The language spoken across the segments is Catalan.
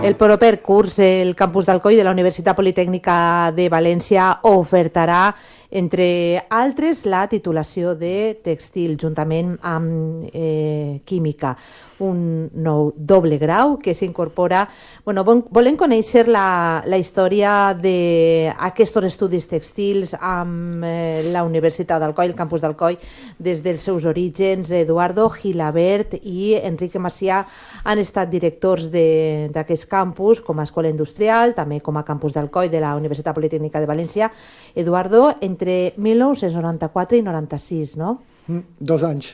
El proper curs, el campus d'Alcoi de la Universitat Politècnica de València ofertarà, entre altres, la titulació de tèxtil juntament amb química, un nou doble grau que s'incorpora. Volem conèixer la història d'aquests estudis tèxtils amb la Universitat d'Alcoi, el campus d'Alcoi, des dels seus orígens. Eduardo Gilabert i Enrique Macià han estat directors d'aquest campus com a escola industrial, també com a campus d'Alcoi de la Universitat Politècnica de València. Eduardo, entre 1994 i 96, no? 2 anys.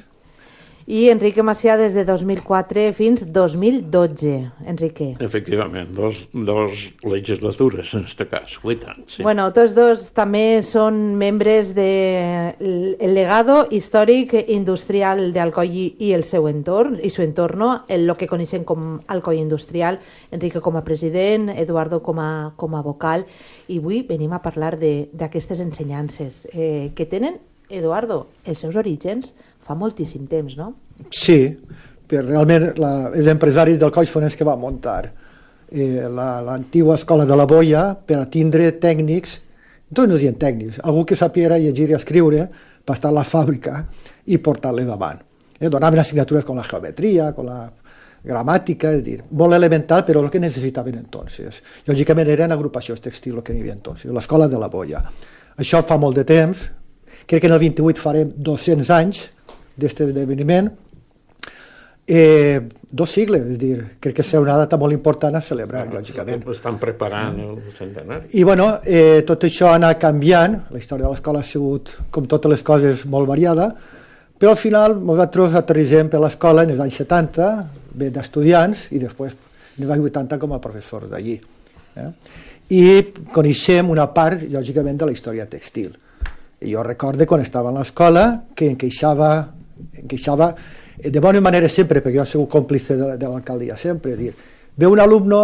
I Enrique Macià des de 2004 fins 2012. Enrique. Efectivament, dos legislatures en aquest cas, 8 anys. Sí. Bueno, tots dos també són membres del legado històric industrial d'Alcoi i el seu entorn, i su entorno, el que coneixem com Alcoi Industrial. Enrique com a president, Eduardo com a vocal, i avui venim a parlar d'aquestes ensenyances que tenen, Eduardo, els seus orígens fa moltíssim temps, no? Sí, però realment els empresaris d'Alcoi són els que van muntar l'antiga escola de la Boia per a tindre tècnics, tots no dient tècnics, algú que sàpiga llegir i escriure per estar a la fàbrica i portar-les davant. Donaven assignatures com la geometria, com la gramàtica, és a dir, molt elemental, però el que necessitaven entonces. Lògicament eren agrupacions textils el que hi havia entonces, l'escola de la Boia. Això fa molt de temps, crec que en el 28 farem 200 anys d'aquest esdeveniment, 2 segles, és a dir, crec que serà una data molt important a celebrar, lògicament. Estan preparant el centenari. I tot això ha anat canviant, la història de l'escola ha sigut, com totes les coses, molt variada, però al final nosaltres aterrissem per l'escola en els anys 70, bé d'estudiants, i després en els anys 80 com a professors d'allí. I coneixem una part, lògicament, de la història textil. I jo recordo quan estava a l'escola que em queixava de bona manera sempre, perquè jo he sigut còmplice de l'alcaldia sempre, dir, ve un alumne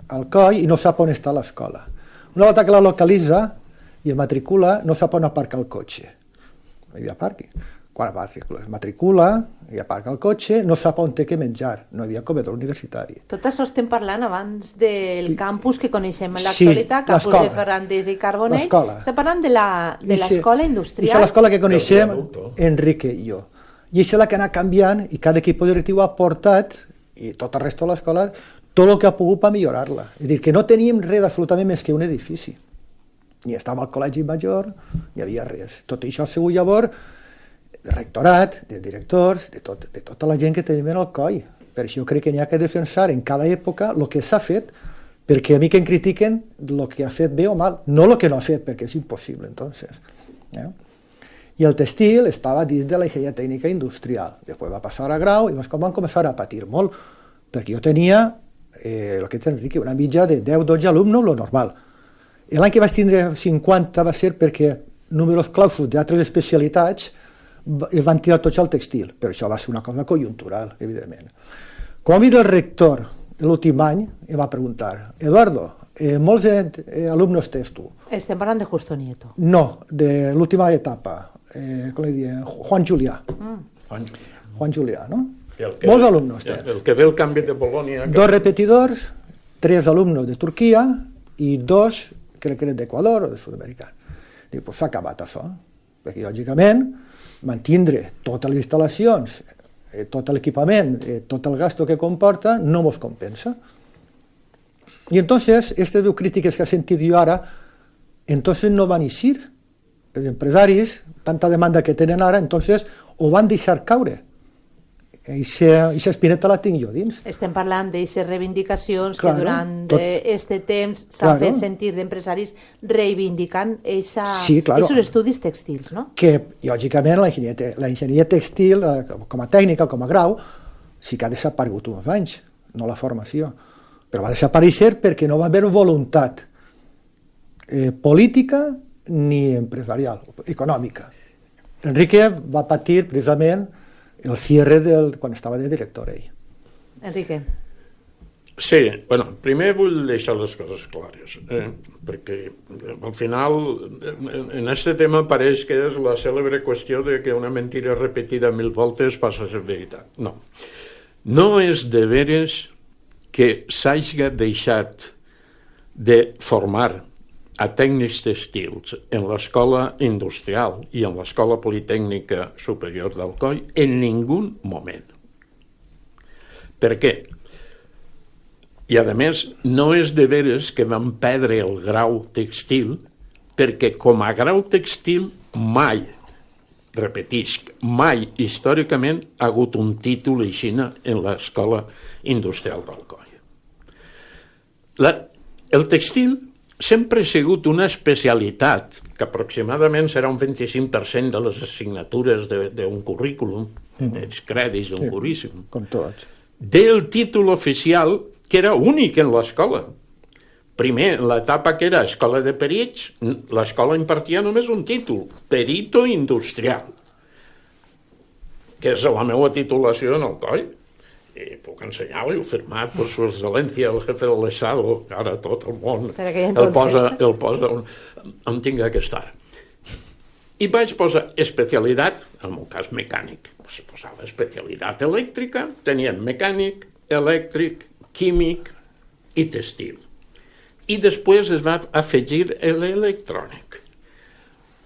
al COI i no sap on està l'escola. Una volta que la localitza i el matricula, no sap on aparcar el cotxe. No hi havia pàrquing. Quan es matricula i aparca el cotxe, no sap on té que menjar. No hi havia comedor universitari. Tot això estem parlant abans del campus que coneixem en l'actualitat, campus de Ferrandis i Carbonell. Estem parlant de l'escola industrial. És l'escola que coneixem Enrique i jo. I és la que ha anat canviant i cada equip directiu ha portat, i tot el resto de l'escola, tot el que ha pogut per millorar-la. És a dir, que no teníem res absolutament més que un edifici. Ni estava al col·legi major, ni hi havia res. Tot això ha sigut llavors de rectorat, de directors, de tota la gent que tenim en el COI. Per això crec que n'hi ha que defensar en cada època el que s'ha fet, perquè a mi que em critiquen el que ha fet bé o mal, no el que no ha fet, perquè és impossible, entonces. I el textil estava dins de la enginyeria tècnica industrial. Després va passar a grau i van començar a patir molt, perquè jo tenia, el que té Enrique, una mitja de 10-12 alumnes, lo normal. L'any que vaig tindre 50 va ser perquè números clausos d'altres especialitats es van tirar tots al textil, però això va ser una cosa conjuntural, evidentment. Quan va venir el rector l'últim any, em va preguntar, Eduardo, molts alumnes tens tu? Estem parlant de Justo Nieto. No, de l'última etapa, com li diuen, Juan Julià. Juan Julià, no? Molts alumnes tens. El que ve el canvi de Polònia... 2 repetidors, 3 alumnes de Turquia i 2, crec que eren d'Equador o de Sud-amèrica. Dic, doncs s'ha acabat això, perquè lògicament mantindre totes les instal·lacions, tot l'equipament, tot el gasto que comporta, no mos compensa. Y entonces, estas críticas que he sentido yo ahora, entonces no van a ir. Els empresaris, tanta demanda que tenen ara, entonces ho van deixar caure. Eixa espineta la tinc jo dins. Estem parlant d'eixes reivindicacions que durant aquest temps s'han fet sentir d'empresaris reivindicant aquests estudis textils, no? Que, lògicament, la enginyeria textil, com a tècnica, com a grau, sí que ha desaparegut uns anys, no la formació. Però va desaparèixer perquè no va haver voluntat política ni empresarial, econòmica. Enrique va patir precisament el cierre quan estava de director ell. Enrique. Sí, bueno, primer vull deixar les coses clares, perquè al final en aquest tema pareix que és la cèlebre qüestió de que una mentira repetida 1000 voltes passa a ser veritat. No, no és de veres que s'hagi deixat de formar a tècnics tèxtils en l'escola industrial i en l'escola politècnica superior d'Alcoi en ningú moment. Per què? I a més, no és de veres que vam perdre el grau textil, perquè com a grau textil mai, repetisc, mai històricament ha hagut un títol així en l'escola industrial d'Alcoi. El textil sempre ha sigut una especialitat, que aproximadament serà un 25% de les assignatures d'un currículum, dels crèdits d'un currículum, com tots, del títol oficial que era únic en l'escola. Primer, en l'etapa que era escola de perits, l'escola impartia només un títol, perito industrial, que és la meva titulació en Alcoi. I puc ensenyar-li, ho firmat per su excel·lència, el jefe de l'Estado, que ara tot el món el posa on tinga que estar. I vaig posar especialitat, en el meu cas mecànic, posava especialitat elèctrica, teníem mecànic, elèctric, químic i textil. I després es va afegir l'electrònic.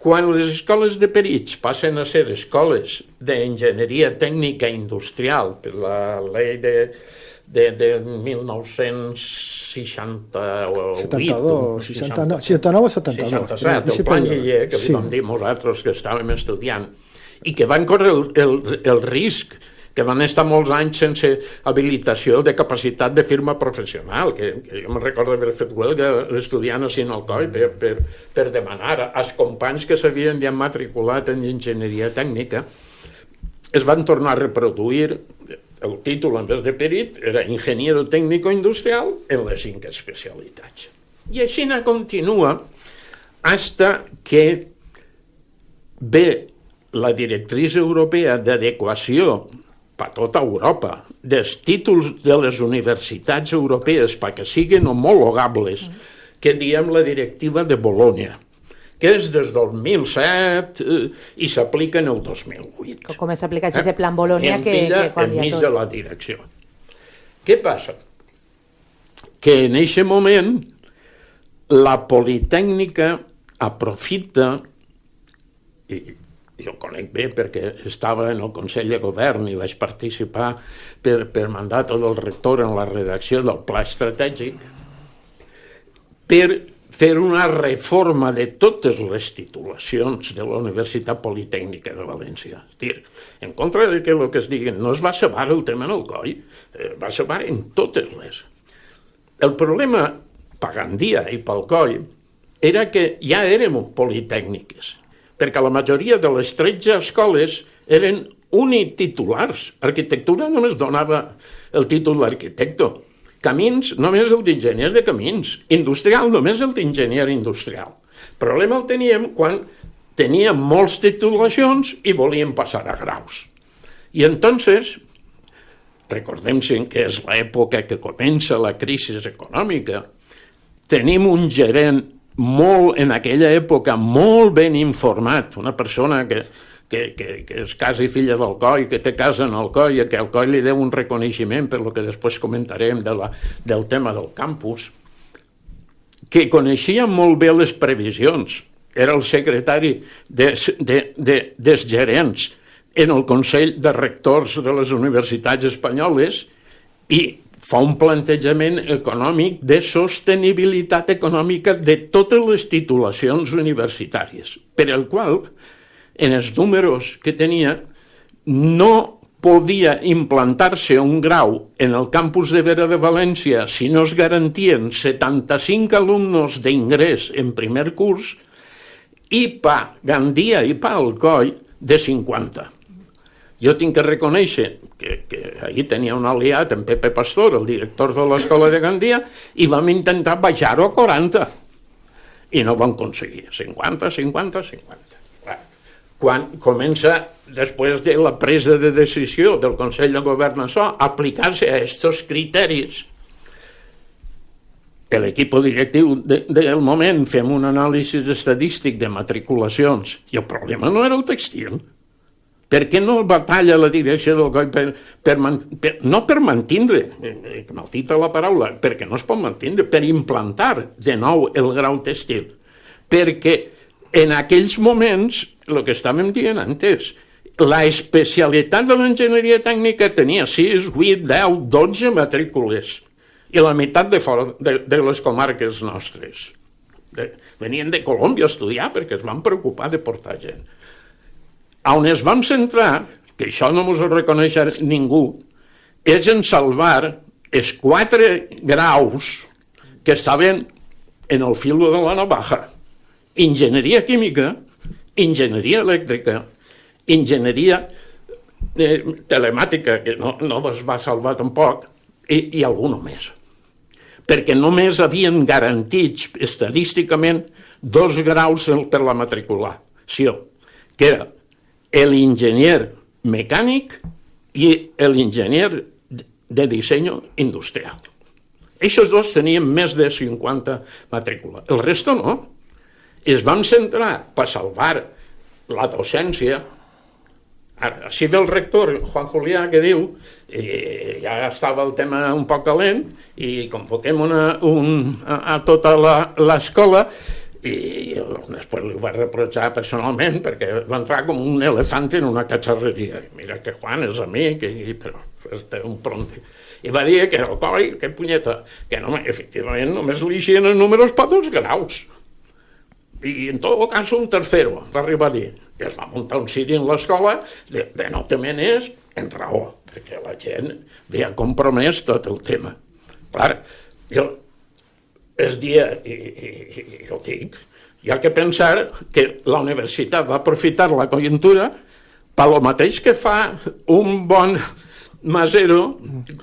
Quan les escoles de perits passen a ser escoles d'enginyeria tècnica industrial per la llei de 1968... 69 o 72. 67, el plan Guiller, que li vam dir nosaltres que estàvem estudiant, i que van córrer el risc, que van estar molts anys sense habilitació de capacitat de firma professional, que jo me'n recordo haver fet huelga estudiant a Alcoi per demanar als companys que s'havien ja matriculat en enginyeria tècnica. Es van tornar a reproduir el títol, en vez de perit, era ingeniero tècnico industrial en les 5 especialitats. I així continua fins que ve la directriu europea d'adequació per tota Europa, dels títols de les universitats europees perquè siguin homologables, que diem la directiva de Bologna, que és des del 2007 i s'aplica en el 2008. Com s'aplica aquest plan Bologna que canvia tot. Enmig de la direcció. Què passa? Que en aquest moment la Politècnica aprofita, i jo ho conec bé perquè estava en el Consell de Govern i vaig participar per mandat del rector en la redacció del pla estratègic, per fer una reforma de totes les titulacions de la Universitat Politècnica de València. És dir, en contra de que el que es digui, no es va saber el tema en Alcoi, va saber en totes les. El problema per Gandia i per Alcoi era que ja érem politècniques, perquè la majoria de les 13 escoles eren unititulars. Arquitectura només donava el títol d'arquitecte. Camins, només el d'enginyer de camins. Industrial, només el d'enginyer industrial. El problema el teníem quan teníem moltes titulacions i volíem passar a graus. I entonces, recordem-se que és l'època que comença la crisi econòmica, tenim un gerent en aquella època molt ben informat, una persona que és quasi filla d'Alcoi, que té casa en Alcoi, que Alcoi li deu un reconeixement per lo que després comentarem del tema del campus, que coneixia molt bé les previsions, era el secretari dels gerents en el Consell de Rectors de les Universitats Espanyoles i fa un plantejament econòmic de sostenibilitat econòmica de totes les titulacions universitàries, per el qual, en els números que tenia, no podia implantar-se un grau en el campus de Vera de València si no es garantien 75 alumnes d'ingrés en primer curs i per Gandia i per Alcoi de 50. Jo tinc que reconèixer que ahir tenia un aliat, en Pepe Pastor, el director de l'escola de Gandia, i vam intentar baixar-ho a 40. I no vam aconseguir. 50, 50, 50. Quan comença, després de la presa de decisió del Consell de Govern, a aplicar-se a aquests criteris, l'equip directiu del moment fem un anàlisi estadístic de matriculacions, i el problema no era el textil. Per què no batalla la direcció del COI no per mantindre, maldita la paraula, perquè no es pot mantindre, per implantar de nou el grau tèxtil? Perquè en aquells moments, el que estàvem dient antes, la especialitat de l'enginyeria tècnica tenia 6, 8, 10, 12 matrícules i la meitat de fora de les comarques nostres. Venien de Colòmbia a estudiar perquè es van preocupar de portar gent. On es vam centrar, que això no ens ho reconeix ningú, és en salvar els 4 graus que estaven en el fil de la navaja. Enginyeria química, enginyeria elèctrica, enginyeria telemàtica, que no es va salvar tampoc, i alguna més. Perquè només havien garantits estadísticament 2 graus per la matriculació, que era l'enginyer mecànic i l'enginyer de disseny industrial. Aquests 2 tenien més de 50 matrícules. El resto no. Es van centrar per salvar la docència. Ara, si ve el rector, Juan Julià, que diu, ja estava el tema un poc calent, i convoquem a tota l'escola, i després li va reprochar personalment, perquè va entrar com un elefant en una cacharreria. Mira que Juan és amic, però té un pronti. I va dir que el COI, que punyeta, que efectivament només li eixien els números per 2 graus. I en tot cas un tercero, va arribar a dir. I es va muntar un sitio en l'escola de no te menes en raó, perquè la gent havia compromès tot el tema. Clar, jo es dia, i ho dic, hi ha que pensar que la universitat va aprofitar la conjuntura per lo mateix que fa un bon masero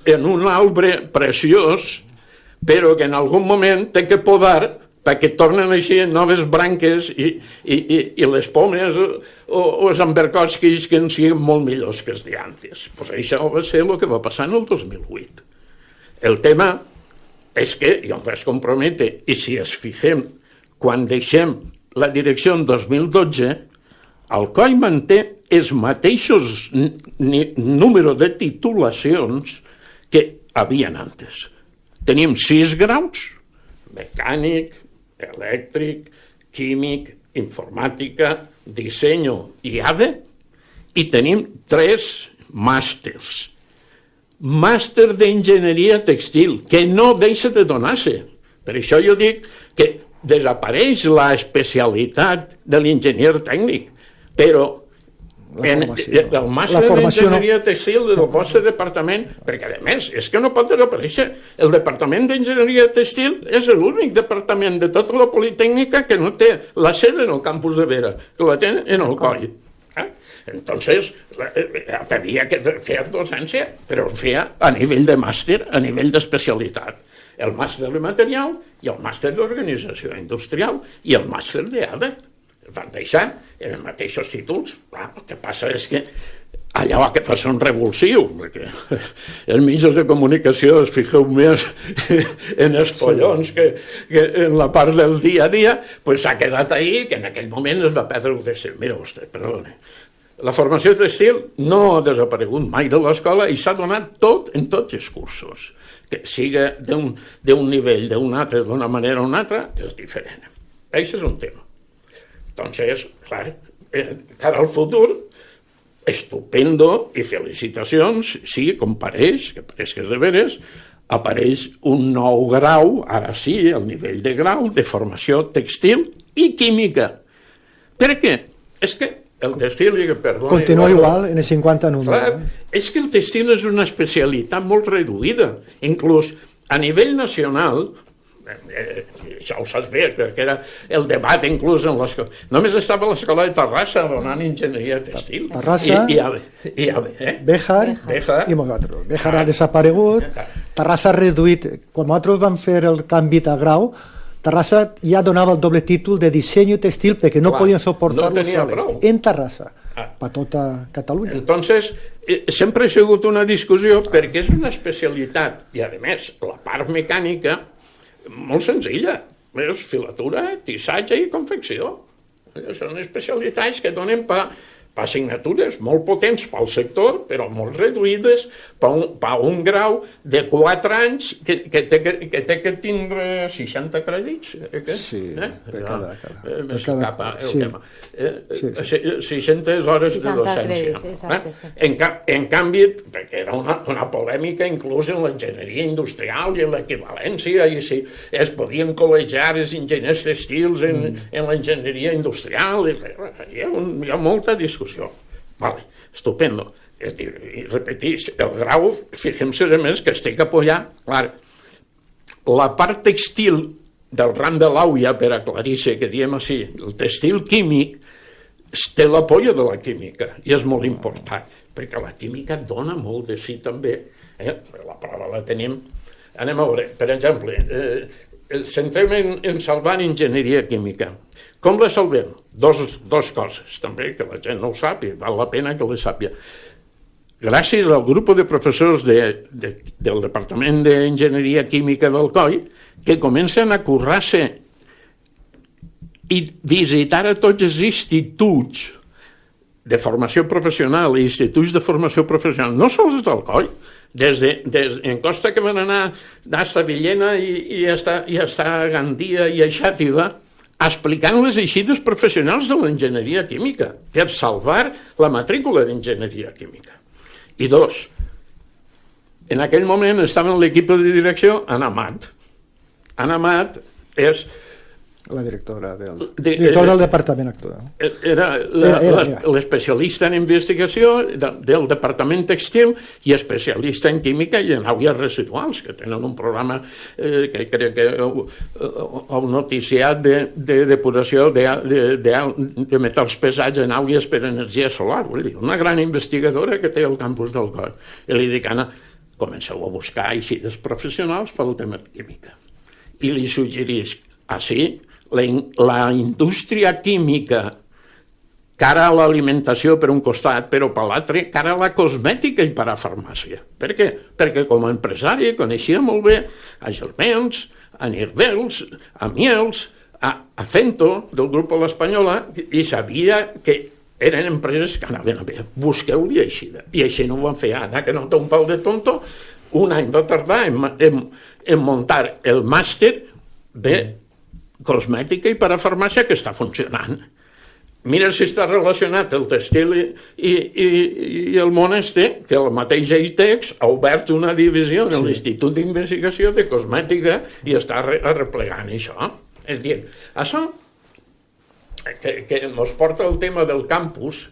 en un arbre preciós, però que en algun moment té que podar perquè tornen així noves branques i les pomes o els ambercòsquis que en siguin molt millors que els d'antes. Pues això va ser el que va passar en el 2008. El tema és que, jo em vaig comprometre, i si es fixem, quan deixem la direcció en 2012, el COI manté els mateixos número de titulacions que havien antes. Tenim 6 graus, mecànic, elèctric, químic, informàtica, disseny i ADE, i tenim 3 màsters. Màster d'enginyeria textil, que no deixa de donar-se. Per això jo dic que desapareix la especialitat de l'enginyer tècnic, però el màster d'enginyeria textil del vostre departament, perquè a més és que no pot desaparèixer. El departament d'enginyeria textil és l'únic departament de tota la Politècnica que no té la sede en el campus de Vera, que la té en el COI. Entonces, havia que fer docència, però ho feia a nivell de màster, a nivell d'especialitat. El màster de material i el màster d'organització industrial i el màster d'ADE. Van deixar en els mateixos títols. El que passa és que allà va que fa un revulsiu, perquè els mitjans de comunicació es fixeu més en els pollons que en la part del dia a dia, doncs s'ha quedat ahí, que en aquell moment es va perdre el textil. Mira vostè, perdone. La formació textil no ha desaparegut mai de l'escola i s'ha donat tot en tots els cursos. Que siga d'un nivell, d'un altre, d'una manera o una altra, és diferent. Això és un tema. Entonces, clar, cara al futur, estupendo i felicitacions, sí, compareix, que pareix que és de veres, apareix un nou grau, ara sí, el nivell de grau de formació textil i química. Per què? És que el textil, perdona... Continua igual en el 50 número. Clar, és que el textil és una especialitat molt reduïda. Inclús a nivell nacional... això ho saps bé, perquè era el debat inclús en l'escola. Només estava a l'escola de Terrassa donant enginyeria textil. Terrassa, Béjar i nosaltres. Béjar ha desaparegut, Terrassa ha reduït. Quan nosaltres vam fer el canvi de grau, Terrassa ja donava el doble títol de disseny textil perquè no podien suportar los soles. En Terrassa, per tota Catalunya. Entonces, sempre ha sigut una discussió perquè és una especialitat i, a més, la part mecànica molt senzilla, és filatura, tissatge i confecció. Són especialitats que donen per per assignatures molt potents pel sector, però molt reduïdes per un grau de 4 anys que té que tindre 60 crèdits. Sí, per cada. 600 hores de docència. En canvi, perquè era una polèmica inclús en l'enginyeria industrial i en l'equivalència, i si es podien col·legiar els enginyers tèxtils en l'enginyeria industrial, hi ha molta discussió. Vale, estupendo. I repetís, el grau, fixem-se a més que estic apoyant, clar, la part textil del ram de l'auia, per aclarir-se, que diem així, el textil químic, té l'apoyo de la química, i és molt important, perquè la química dona molt de sí també, la prova la tenim. Anem a veure, per exemple, centrem en salvar enginyeria química. Com la salvem? Dos coses, també, que la gent no ho sap i val la pena que les sàpia. Gràcies al grup de professors del Departament d'Enginyeria Química del COI, que comencen a currar-se i visitar a tots els instituts de formació professional i instituts de formació professional, no sols del COI, en Costa que van anar d'Asta Villena i hasta Gandia i a Xàtiva, explicant les eixides professionals de l'enginyeria química per salvar la matrícula d'enginyeria química. I dos, en aquell moment estava en l'equip de direcció Anna Amat. Anna Amat és la directora del departament actual. Era l'especialista en investigació del departament textil i especialista en química i en àuies residuals, que tenen un programa que crec que heu noticiat de depuració de metalls pesats en àuies per energia solar. Vull dir, una gran investigadora que té el campus del COI. I li dic, Anna, comenceu a buscar eixides professionals pel tema de química. I li suggerís, així, la indústria química cara a l'alimentació per un costat, però per l'altre cara a la cosmètica i per a farmàcia. Per què? Perquè com a empresari coneixia molt bé a Germens, a Nirvels, a Miels, a Cento, del grup L'Espanyola, i sabia que eren empreses que anaven a bé. Busqueu-li eixida. I així no ho van fer. Anna, que no té un pal de tonto, un any va tardar en muntar el màster de cosmètica i parafarmàcia que està funcionant. Mira si està relacionat el textil i el món que el mateix EITEX ha obert una divisió en l'Institut d'Investigació de Cosmètica i està arreplegant això. És a dir, això que ens porta el tema del campus,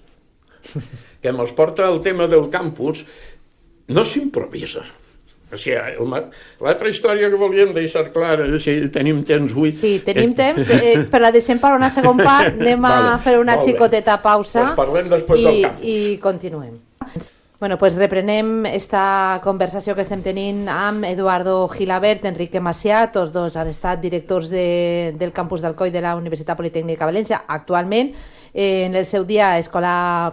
no s'improvisa. O sigui, l'altra història que volíem deixar clara, si tenim temps avui... Sí, tenim temps, però la deixem per una segona part, anem a fer una xicoteta pausa i continuem. Bueno, pues reprenem esta conversació que estem tenint amb Eduardo Gilabert, Enrique Macià, tots dos han estat directors del campus del COI de la Universitat Politècnica de València, actualment en el seu dia Escola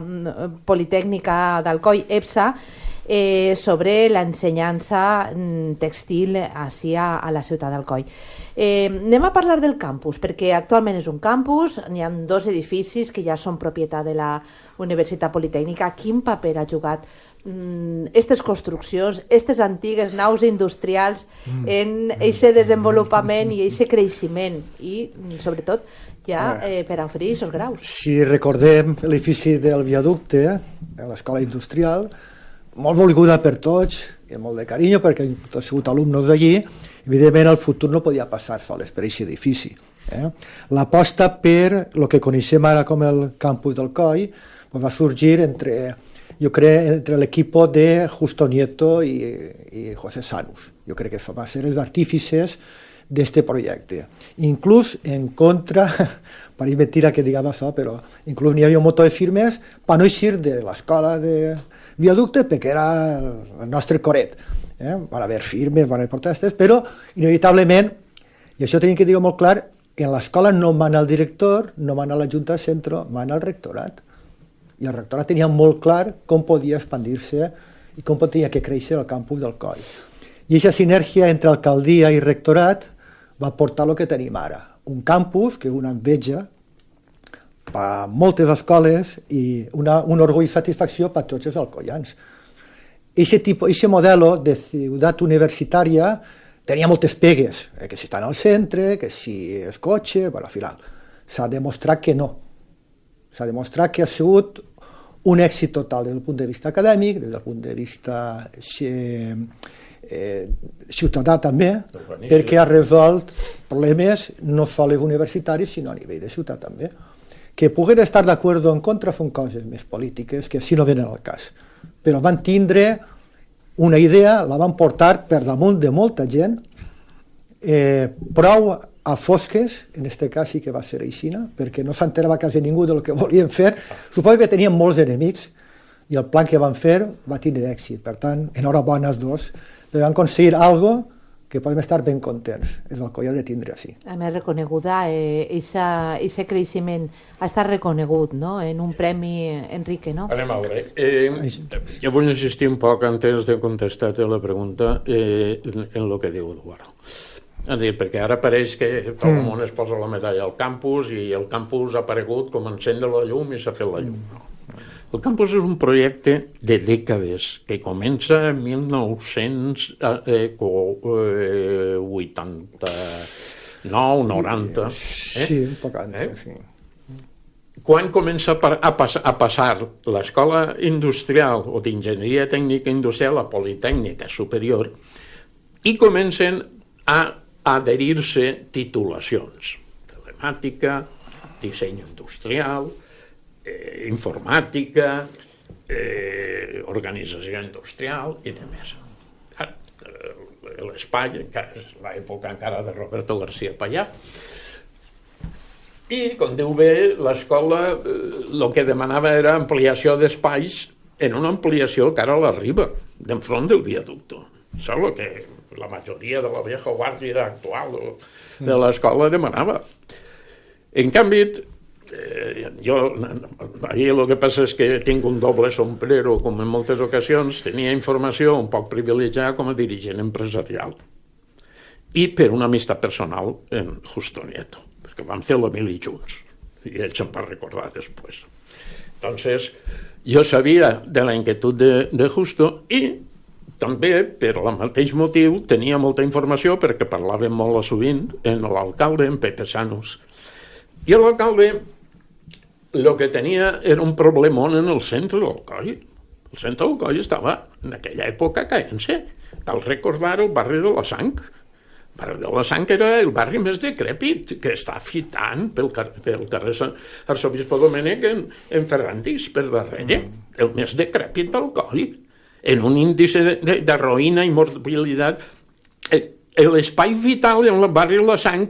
Politècnica del COI, EPSA, sobre l'ensenyança textil així a la ciutat d'Alcoi. Anem a parlar del campus, perquè actualment és un campus, n'hi ha 2 edificis que ja són propietat de la Universitat Politècnica. Quin paper ha jugat aquestes construccions, aquestes antigues naus industrials en aquest desenvolupament i aquest creixement i, sobretot, ja per a oferir aquests graus? Si recordem l'edifici del viaducte, l'escola industrial, molt volguda per tots, i molt de carinyo, perquè hem sigut alumnes d'allí, evidentment el futur no podia passar soles per aquest edifici. L'aposta per el que coneixem ara com el campus del COI va sorgir entre l'equip de Justo Nieto i José Sanus. Jo crec que va ser els artífices d'aquest projecte. Inclús en contra, pareix mentira que diguem això, però inclús n'hi havia un munt de firmes per no eixir de l'escola de viaducte perquè era el nostre coret. Van haver firmes, van haver protestes, però inevitablement, i això tenim que dir-ho molt clar, en l'escola no mana el director, no mana la Junta de Centre, mana el rectorat. I el rectorat tenia molt clar com podia expandir-se i com podia que créixer el campus del COI. I aquesta sinergia entre alcaldia i rectorat va portar el que tenim ara. Un campus que és una enveja a moltes escoles i un orgull i satisfacció per a tots els alcoians. Ese modelo de ciutat universitària tenia moltes pegues, que si està al centre, que si és cotxe, al final. S'ha demostrat que no. S'ha demostrat que ha sigut un èxit total des del punt de vista acadèmic, des del punt de vista ciutadà també, perquè ha resolt problemes no sols universitaris, sinó a nivell de ciutat també. Que puguen estar d'acord o en contra són coses més polítiques, que si no venen al cas. Però van tindre una idea, la van portar per damunt de molta gent, prou a fosques, en aquest cas sí que va ser així, perquè no s'enterava quasi ningú del que volien fer. Suposo que tenien molts enemics i el plan que van fer va tindre èxit. Per tant, enhorabona als dos, van aconseguir alguna cosa que podem estar ben contents. És el que hi ha de tindre així. A més, reconeguda, aquest creixement ha estat reconegut, no?, en un premi, Enrique, no? Anem a veure. Jo vull insistir un poc antes de contestar-te la pregunta en el que diu Eduardo. És dir, perquè ara pareix que tot el món es posa la medalla al campus i el campus ha aparegut com encendre la llum i s'ha fet la llum. No. El campus és un projecte de dècades que comença en 1989-90. Sí, un poc antes, sí. Quan comença a passar l'escola industrial o d'enginyeria tècnica industrial a Politècnica Superior i comencen a adherir-se titulacions. Telemàtica, disseny industrial, informàtica, organització industrial i demés. L'espai, és l'època encara de Roberto García Pallà. I, com diu bé, l'escola el que demanava era ampliació d'espais en una ampliació cara a la riba, d'enfront del viaducto. Això és el que la majoria de la vieja guàrdia actual de l'escola demanava. En canvi, jo, ahir el que passa és que tinc un doble sombrero, com en moltes ocasions, tenia informació un poc privilegiada com a dirigent empresarial i per una amistat personal en Justo Nieto, perquè vam fer la mili junts i ell se'n va recordar després. Entonces, jo sabia de la inquietud de Justo i també, per el mateix motiu, tenia molta informació perquè parlàvem molt sovint amb l'alcalde, en Pepe Sanos. I l'alcalde el que tenia era un problemón en el centre del coll. El centre del coll estava, en aquella època, caent-se. Cal recordar el barri de la Sang. El barri de la Sang era el barri més decrèpit, que està fitant pel carrer Arsobispo Domènech en Ferrandis, per darrere. El més decrèpit del coll. En un índice de ruïna i mortalitat. L'espai vital en el barri de la Sang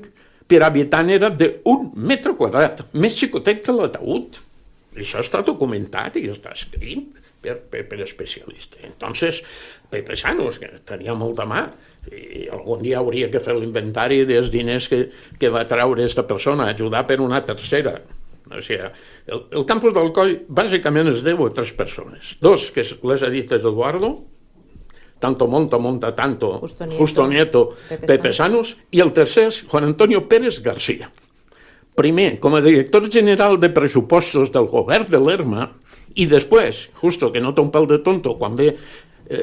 per habitant era d'1 metre quadrat, més xicotet que l'ataúd. Això està documentat i està escrit per especialistes. Entonces, Pepe Sanos, que tenia molta mà, i algun dia hauria que fer l'inventari dels diners que va treure aquesta persona, ajudar per una tercera. O sigui, el campus del Coll bàsicament es deu a 3 persones. 2, que les ha dit Eduardo, Tanto monta tanto, Justo Nieto, Pepe Sanos, i el tercer és Juan Antonio Pérez García. Primer, com a director general de pressupostos del govern de l'ERMA, i després, justo que no té un pèl de tonto, quan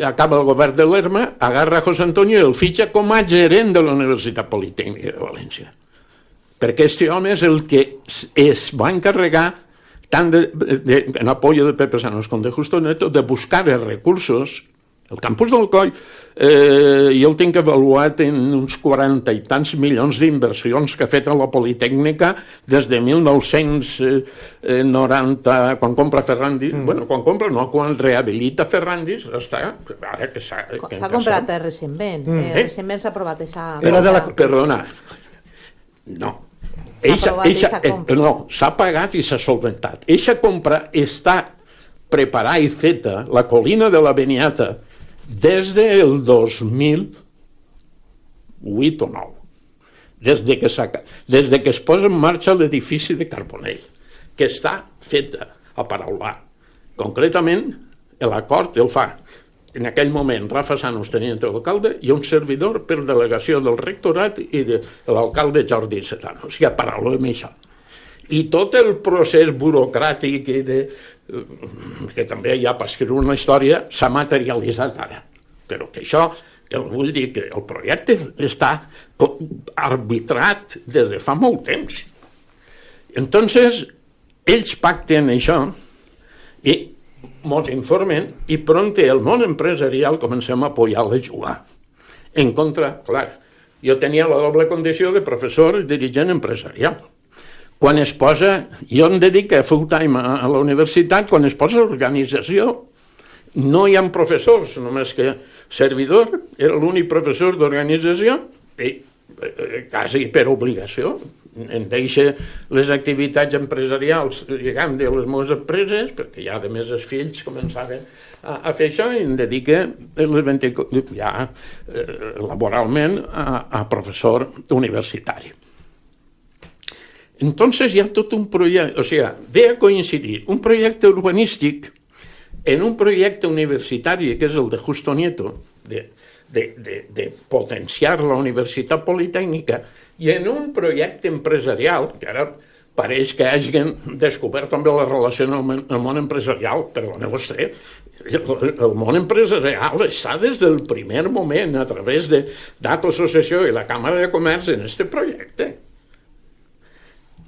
acaba el govern de l'ERMA, agarra José Antonio i el fitxa com a gerent de la Universitat Politècnica de València. Perquè aquest home és el que es va encarregar, tant en apoyo de Pepe Sanos com de Justo Nieto, de buscar els recursos. El campus del Coll, jo el tinc avaluat en uns 40 i tants milions d'inversions que ha fet a la Politècnica des de 1990, quan compra Ferrandis, quan rehabilita Ferrandis, està... S'ha comprat recentment, recentment s'ha aprovat aquesta... Perdona, no. S'ha pagat i s'ha solventat. Eixa compra està preparada i feta, la colina de la Beniata, des del 2008 o 9, des que es posa en marxa l'edifici de Carbonell, que està feta a Paraular. Concretament, l'acord el fa, en aquell moment, Rafa Sanos, tenint d'alcalde, i un servidor per delegació del rectorat i de l'alcalde Jordi Setanos, i a Paraular amb això. I tot el procés burocràtic que també hi ha per escriure una història s'ha materialitzat ara. Però que això, vull dir que el projecte està arbitrat des de fa molt temps. Entonces, ells pacten això i ens informen i pronte el món empresarial comencem a apoyar-la a jugar. En contra, clar, jo tenia la doble condició de professor i dirigent empresarial. Quan es posa, jo em dedico full time a la universitat, quan es posa organització, no hi ha professors, només que servidor era l'únic professor d'organització i quasi per obligació. Em deixa les activitats empresarials lligant de les meves empreses, perquè ja de més els fills començaven a fer això i em dedica ja laboralment a professor universitari. Entonces hi ha tot un projecte, o sigui, ve a coincidir un projecte urbanístic en un projecte universitari que és el de Justo Nieto, de potenciar la Universitat Politècnica, i en un projecte empresarial, que ara pareix que hagin descobert també la relació amb el món empresarial, perdoneu vostè, el món empresarial està des del primer moment a través d'Associació i la Càmera de Comerç en aquest projecte.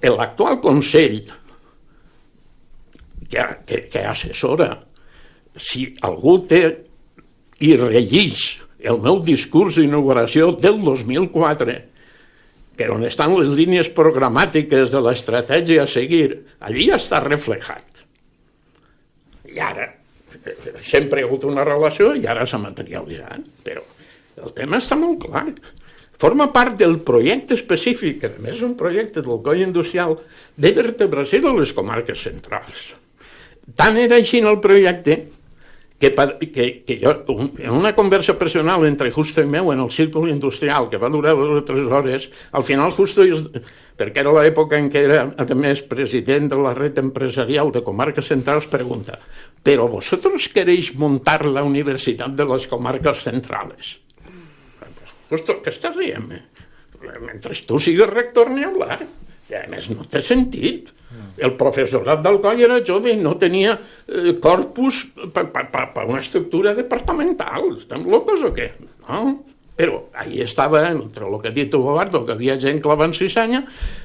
L'actual Consell que assessora, si algú té i rellig el meu discurs d'inauguració del 2004, que on estan les línies programàtiques de l'estratègia a seguir, allí està reflejat. I ara, sempre hi ha hagut una relació i ara s'ha materialitzat, però el tema està molt clar. Forma part del projecte específic, que a més és un projecte del coll industrial de vertebració de les comarques centrals. Tant era així en el projecte que jo, en una conversa personal entre Justo i meu en el círculo industrial, que va durar 2 o 3 hores, al final Justo, perquè era l'època en què era, a més, president de la red empresarial de comarques centrals, pregunta, ¿pero vosotros queréis montar la universitat de les comarques centrales? Justo, què estàs dient? Mentre tu sigues rector ni hablar. I a més no té sentit. El professorat d'Alcoi era jove i no tenia corpus per una estructura departamental. Estem locos o què? No? Però ahí estava, entre el que ha dit el Bobardo, que havia gent clavant cissanya,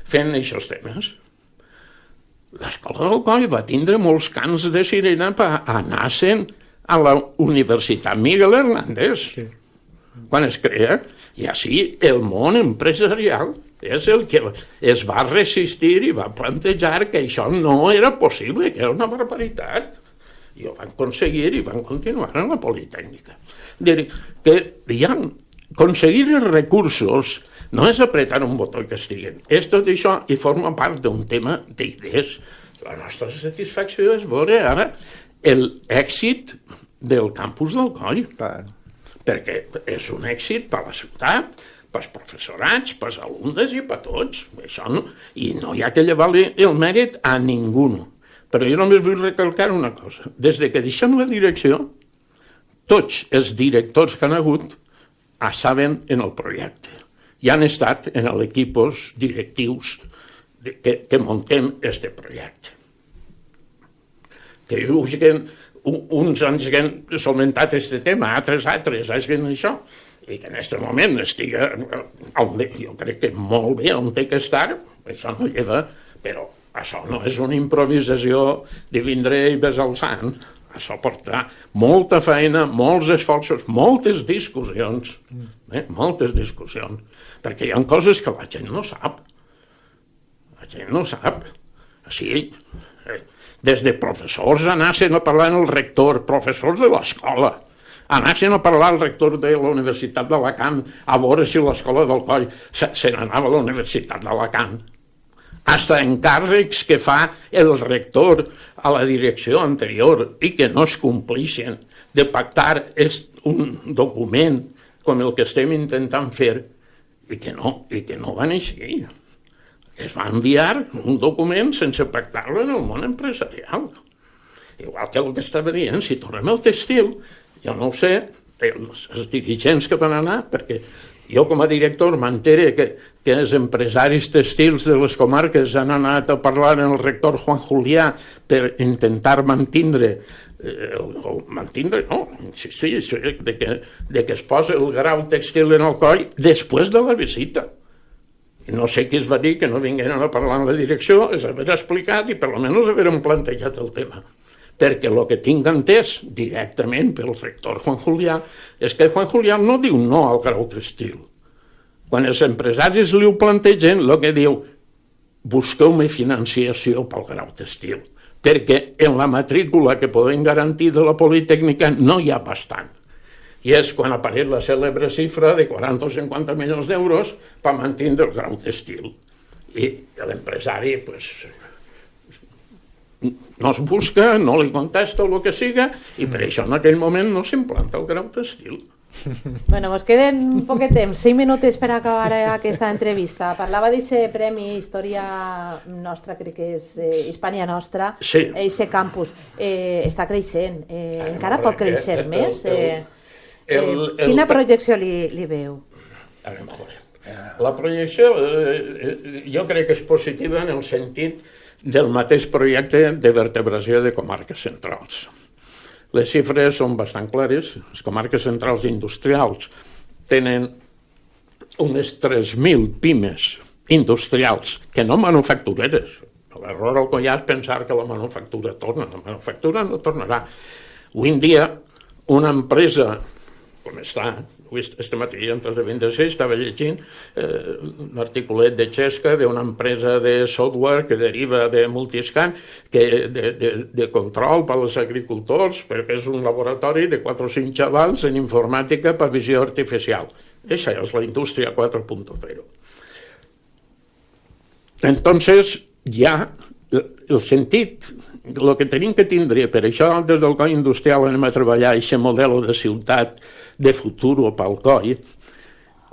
fent aquests temes. L'escola d'Alcoi va tindre molts cants de sirena per anar-se'n a la Universitat Miguel Hernández. Quan es crea, i així el món empresarial és el que es va resistir i va plantejar que això no era possible, que era una barbaritat. I ho van aconseguir i van continuar en la Politècnica. Dir que ja aconseguir els recursos no és apretar un botó que estiguen. És tot això i forma part d'un tema d'idees. La nostra satisfacció és veure ara l'èxit del campus d'Alcoi. Perquè és un èxit per la ciutat, pels professorats, pels alumnes i per tots. Això no, i no hi ha que llevar-li el mèrit a ningú. Però jo només vull recalcar una cosa. Des que deixem la direcció, tots els directors que han hagut estaven en el projecte. I han estat en els equipos directius que muntem este projecte. Que juguen uns anys que han solventat aquest tema, altres hagin això, i que en aquest moment estiga, jo crec que molt bé on té que estar, això no lleva, però això no és una improvisació de vindre i besar el sant, això porta molta feina, molts esforços, moltes discussions, perquè hi ha coses que la gent no sap. La gent no sap. Així, des de professors anaven a parlar amb el rector, professors de l'escola, anaven a parlar al rector de la Universitat d'Alacant a veure si l'escola d'Alcoi se n'anava a la Universitat d'Alacant. Fins encàrrecs que fa el rector a la direcció anterior i que no es complixen de pactar un document com el que estem intentant fer i que no van així. Es va enviar un document sense pactar-lo en el món empresarial. Igual que el que estava dient, si tornem al textil, jo no ho sé, els dirigents que van anar, perquè Jo, com a director, m'entere que els empresaris textils de les comarques han anat a parlar amb el rector Juan Julià per intentar mantindre, de que es posa el grau textil en Alcoi després de la visita. No sé qui es va dir que no vingueren a parlar amb la direcció, és haver explicat i per almenys haver plantejat el tema. Perquè el que tinc entès directament pel rector Juan Julià és que Juan Julià no diu no al grau textil. Quan els empresaris li ho plantegen, el que diu, busqueu-me financiació pel grau textil, perquè en la matrícula que podem garantir de la Politècnica no hi ha bastant. I és quan apareix la cèlebre xifra de 40 o 50 milions d'euros per mantenir el grau textil. I l'empresari, no es busca, no li contesta el que siga, i per això en aquell moment no s'implanta el grau textil. Bueno, ens queden un poc de temps, 5 minuts per acabar aquesta entrevista. Parlava d'aquest premi Història Nostra, crec que és Hispània Nostra, aquest campus. Està creixent, encara pot créixer més? Quina projecció li veu? La projecció jo crec que és positiva en el sentit del mateix projecte de vertebració de comarques centrals. Les xifres són bastant clares. Les comarques centrals industrials tenen unes 3.000 pimes industrials, que no manufactureres. L'error al collar és pensar que la manufactura torna. La manufactura no tornarà. Avui en dia, una empresa, com està, este matí, antes de 26, estava llegint l'articulet de Xesca d'una empresa de software que deriva de Multiscan, de control per als agricultors, perquè és un laboratori de 4 o 5 xavals en informàtica per visió artificial. Això és la indústria 4.0. Entonces, ja el sentit, el que tenim que tindre, per això des del Coi Industrial anem a treballar aquest model de ciutat de futur per al Coi,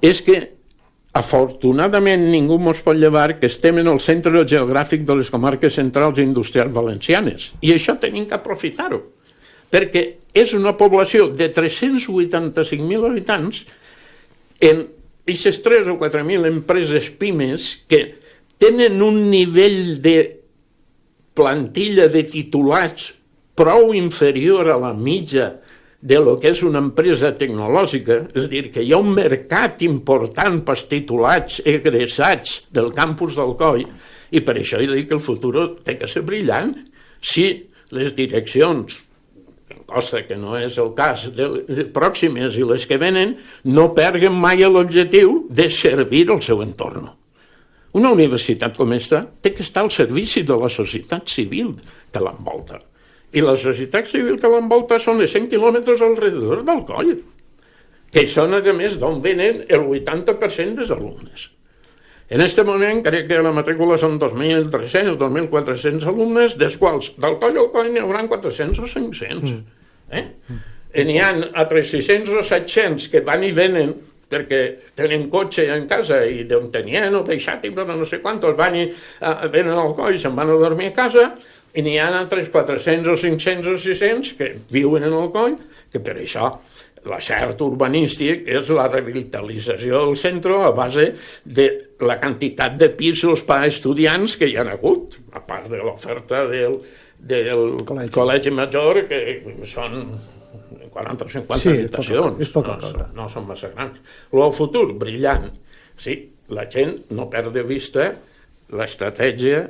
és que afortunadament ningú ens pot llevar que estem en el centre geogràfic de les comarques centrals i industrials valencianes, i això tenim que aprofitar-ho, perquè és una població de 385.000 habitants en aquestes 3 o 4.000 empreses pimes que tenen un nivell de plantilla de titulats prou inferior a la mitja de lo que és una empresa tecnològica, és a dir, que hi ha un mercat important pels titulats egressats del campus d'Alcoi, i per això he dit que el futur té que ser brillant. Si les direccions, em consta que no és el cas, pròximes i les que venen, no perden mai l'objectiu de servir el seu entorn. Una universitat com aquesta té que estar al servici de la societat civil que l'envolta. I la societat civil que l'envolta són de 100 quilòmetres alrededor del Coll, que són, a més, d'on venen el 80% dels alumnes. En aquest moment crec que la matrícula són 2.300, 2.400 alumnes, dels quals del Coll al Coll n'hi haurà 400 o 500. N'hi ha altres 600 o 700 que van i venen perquè tenen cotxe en casa i d'on tenien o deixat i no sé quantos van i venen al Coll i se'n van a dormir a casa, i n'hi ha altres 400 o 500 o 600 que viuen en el Coll, que per això l'acert urbanístic és la revitalització del centre a base de la quantitat de pisos per a estudiants que hi ha hagut, a part de l'oferta del Col·legi Major, que són 40 o 50 habitacions, no són massa grans. El futur, brillant. Sí, la gent no perd de vista l'estratègia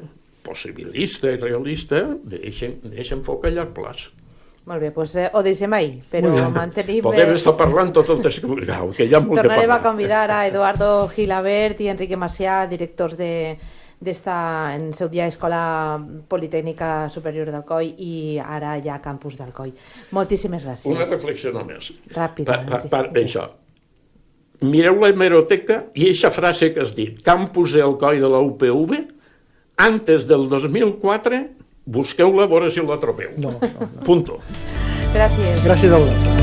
possibilista i realista d'aquest enfoc a llarg plaç. Molt bé, doncs ho deixem ahí, però mantenim... Podem estar parlant tot el temps que hi ha molt de parlar. Tornarem a convidar a Eduardo Gilabert i Enrique Macià, directors d'esta, en seu dia, Escola Politècnica Superior d'Alcoi i ara ja Campus d'Alcoi. Moltíssimes gràcies. Una reflexió només. Ràpida. Per això. Mireu l'hemeroteca i aquesta frase que has dit, Campus d'Alcoi de la UPV, antes del 2004, busqueu-la a veure si la trobeu. No. Punto. Gràcies. Gràcies a vosaltres.